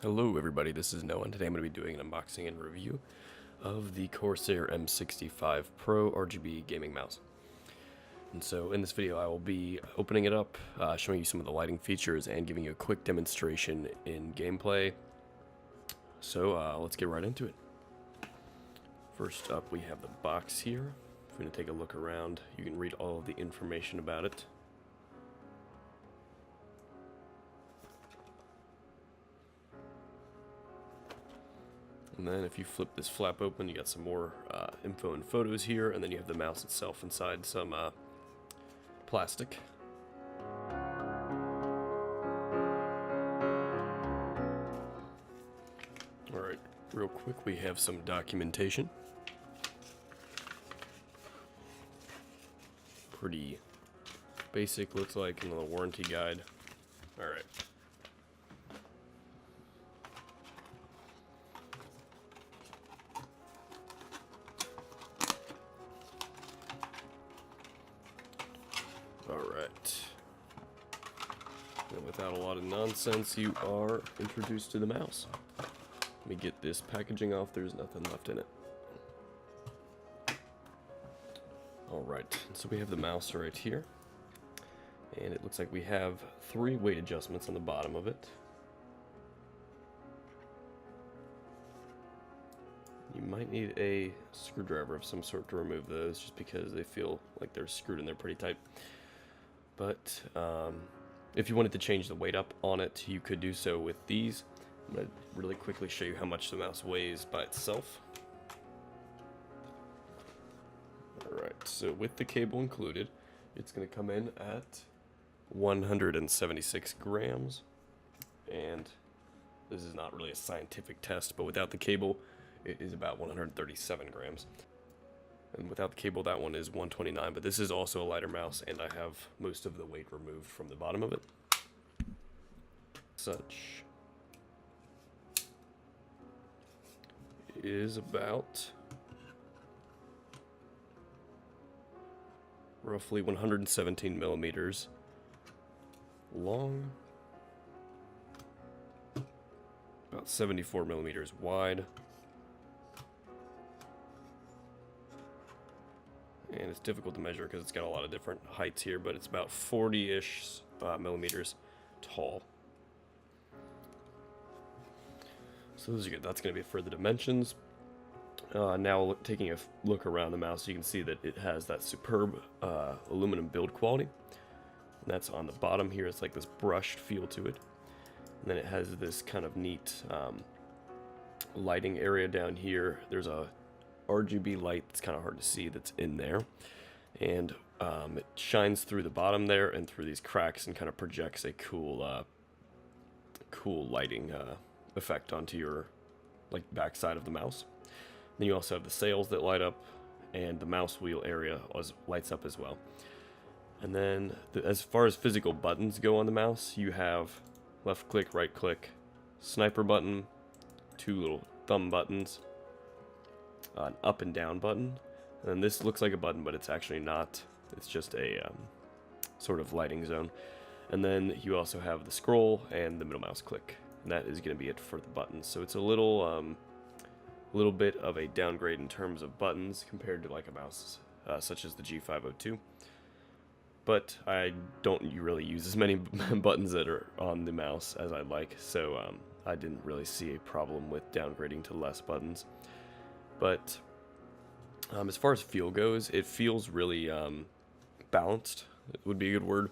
Hello everybody, this is Noah, and today I'm going to be doing an unboxing and review of the Corsair M65 Pro RGB gaming mouse. And so in this video I will be opening it up, showing you some of the lighting features, and giving you a quick demonstration in gameplay. So let's get right into it. First up we have the box here. If we're going to take a look around, you can read all of the information about it. And then if you flip this flap open, you got some more info and photos here, and then you have the mouse itself inside some plastic. Alright, real quick, we have some documentation. Pretty basic, looks like, in the warranty guide. Alright. Alright, and without a lot of nonsense, you are introduced to the mouse. Let me get this packaging off, there's nothing left in it. Alright, so we have the mouse right here, and it looks like we have 3 weight adjustments on the bottom of it. You might need a screwdriver of some sort to remove those, just because they feel like they're screwed in there pretty tight. But if you wanted to change the weight up on it, you could do so with these. I'm going to really quickly show you how much the mouse weighs by itself. Alright, so with the cable included, it's going to come in at 176 grams. And this is not really a scientific test, but without the cable, it is about 137 grams. And without the cable, that one is 129, but this is also a lighter mouse, and I have most of the weight removed from the bottom of it. Such is about roughly 117 millimeters long, about 74 millimeters wide. And it's difficult to measure because it's got a lot of different heights here, but it's about 40-ish millimeters tall. So those are good. That's going to be for the dimensions. Now taking a look around the mouse, you can see that it has that superb aluminum build quality. And that's on the bottom here. It's like this brushed feel to it. And then it has this kind of neat lighting area down here. There's a RGB light that's kind of hard to see that's in there, and it shines through the bottom there and through these cracks and kind of projects a cool lighting effect onto your back side of the mouse. Then you also have the sails that light up, and the mouse wheel area lights up as well. And then as far as physical buttons go on the mouse, you have left click, right click, sniper button, 2 little thumb buttons, an up and down button, and this looks like a button, but it's actually not. It's just a sort of lighting zone. And then you also have the scroll and the middle mouse click, and that is going to be it for the buttons. So it's a little bit of a downgrade in terms of buttons compared to like a mouse such as the G502. But I don't really use as many buttons that are on the mouse as I'd like, so I didn't really see a problem with downgrading to less buttons. But as far as feel goes, it feels really balanced, it would be a good word,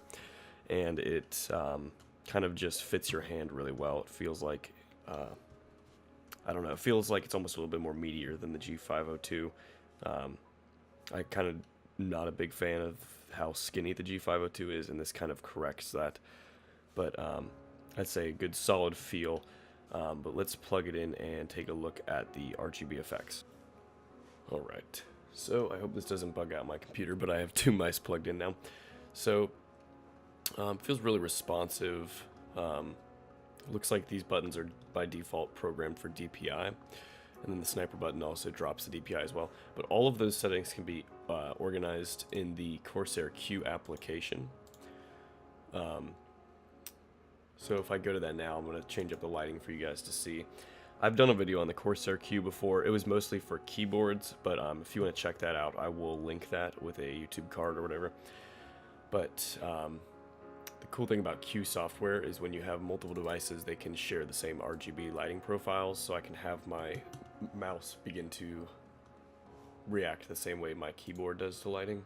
and it kind of just fits your hand really well. It feels like, I don't know, it feels like it's almost a little bit more meatier than the G502. I kind of not a big fan of how skinny the G502 is, and this kind of corrects that. But I'd say a good solid feel. But let's plug it in and take a look at the RGB effects. Alright, so I hope this doesn't bug out my computer, but I have 2 mice plugged in now. So, it feels really responsive. Looks like these buttons are by default programmed for DPI, and then the sniper button also drops the DPI as well. But all of those settings can be organized in the Corsair Q application. So if I go to that now, I'm going to change up the lighting for you guys to see. I've done a video on the Corsair Q before. It was mostly for keyboards, but if you want to check that out, I will link that with a YouTube card or whatever. But the cool thing about Q software is when you have multiple devices, they can share the same RGB lighting profiles, so I can have my mouse begin to react the same way my keyboard does to lighting.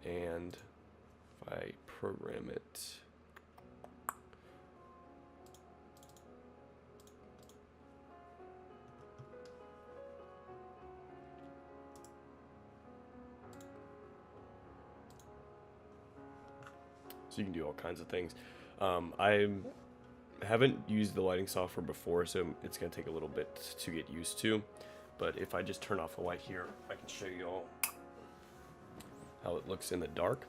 And if I program it, so you can do all kinds of things. I haven't used the lighting software before, so it's going to take a little bit to get used to. But if I just turn off the light here, I can show you all how it looks in the dark.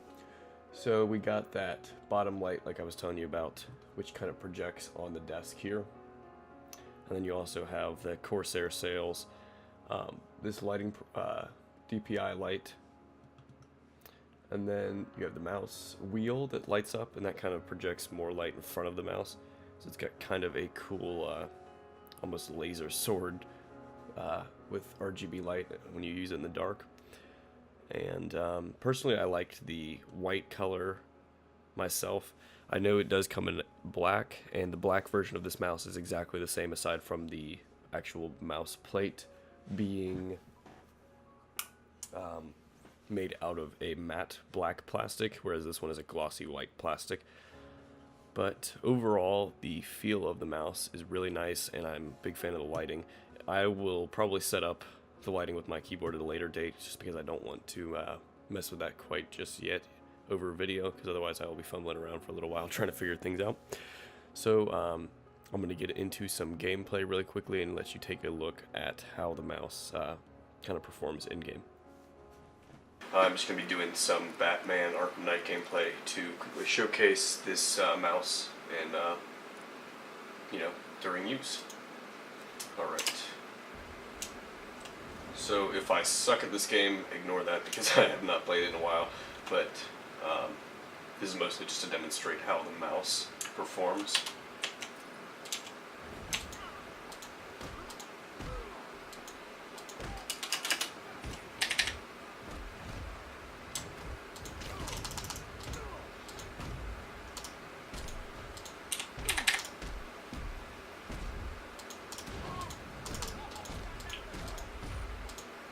So we got that bottom light like I was telling you about, which kind of projects on the desk here. And then you also have the Corsair sails, this lighting DPI light. And then you have the mouse wheel that lights up, and that kind of projects more light in front of the mouse. So it's got kind of a cool, almost laser sword with RGB light when you use it in the dark. And personally, I liked the white color myself. I know it does come in black, and the black version of this mouse is exactly the same aside from the actual mouse plate being made out of a matte black plastic, whereas this one is a glossy white plastic. But overall, the feel of the mouse is really nice, and I'm a big fan of the lighting. I will probably set up the lighting with my keyboard at a later date, just because I don't want to mess with that quite just yet over video, because otherwise I will be fumbling around for a little while trying to figure things out. So I'm going to get into some gameplay really quickly and let you take a look at how the mouse kind of performs in-game. I'm just going to be doing some Batman Arkham Knight gameplay to quickly showcase this mouse and, you know, during use. Alright. So if I suck at this game, ignore that because I have not played it in a while, but this is mostly just to demonstrate how the mouse performs.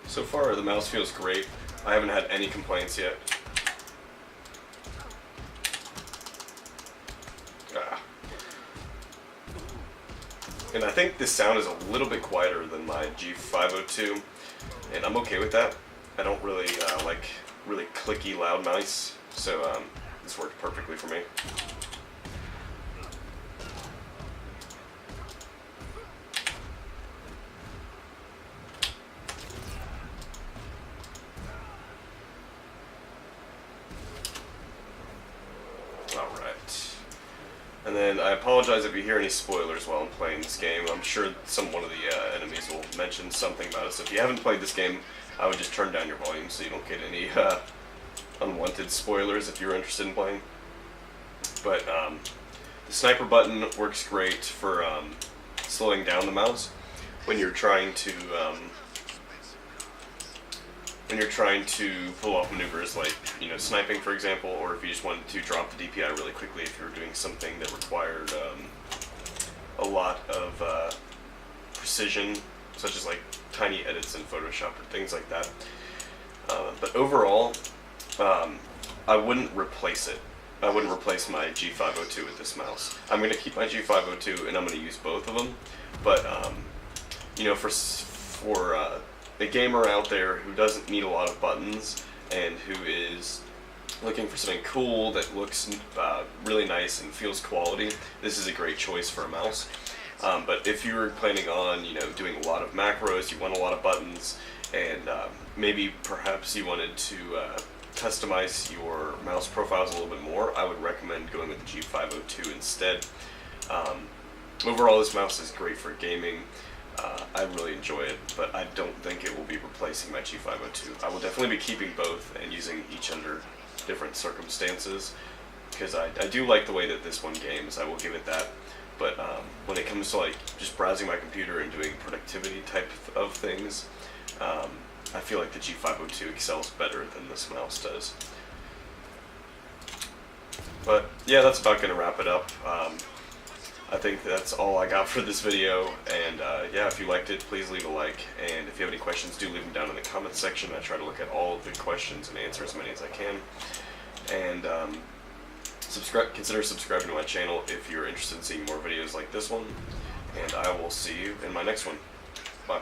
So far, the mouse feels great. I haven't had any complaints yet. And I think this sound is a little bit quieter than my G502, and I'm okay with that. I don't really like really clicky loud mice, so this worked perfectly for me. And then I apologize if you hear any spoilers while I'm playing this game. I'm sure one of the enemies will mention something about it. So if you haven't played this game, I would just turn down your volume so you don't get any unwanted spoilers if you're interested in playing. But the sniper button works great for slowing down the mouse when you're trying to pull off maneuvers like, you know, sniping, for example, or if you just wanted to drop the DPI really quickly if you were doing something that required a lot of precision, such as like tiny edits in Photoshop or things like that. But overall, I wouldn't replace it. I wouldn't replace my G502 with this mouse. I'm going to keep my G502 and I'm going to use both of them. But, you know, for a gamer out there who doesn't need a lot of buttons and who is looking for something cool that looks really nice and feels quality, this is a great choice for a mouse. But if you're planning on, you know, doing a lot of macros, you want a lot of buttons, and maybe perhaps you wanted to customize your mouse profiles a little bit more, I would recommend going with the G502 instead. Overall, this mouse is great for gaming. I really enjoy it, but I don't think it will be replacing my G502. I will definitely be keeping both and using each under different circumstances, because I do like the way that this one games. I will give it that. But when it comes to like just browsing my computer and doing productivity type of things, I feel like the G502 excels better than this mouse does. But yeah, that's about going to wrap it up. I think that's all I got for this video, and yeah, if you liked it, please leave a like, and if you have any questions, do leave them down in the comments section. I try to look at all of the questions and answer as many as I can, and consider subscribing to my channel if you're interested in seeing more videos like this one, and I will see you in my next one. Bye.